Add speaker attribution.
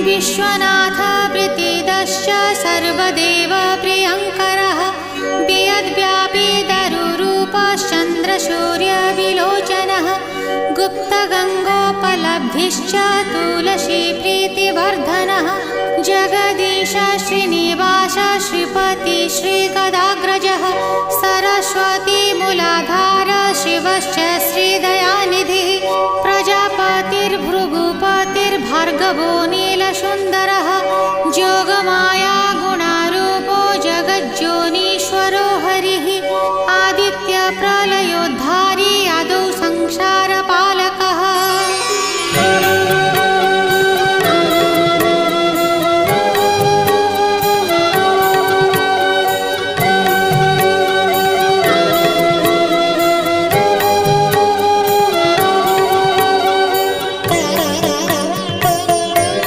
Speaker 1: विश्वनाथ प्रीतिदश्च सर्वदेव प्रियङ्करः वियद्व्यापी दरुरूपश्चन्द्रसूर्यविलोचनः गुप्तगङ्गोपलब्धिश्च तुलसीप्रीतिवर्धनः जगदीश श्रीनिवास श्रीपति श्रीगदाग्रजः सरस्वतीमूलाधार शिवश्च श्रीदयानिधिः प्रजापतिर्भृगुपतिर्भार्गवो नीलसुन्दरः जोगमाया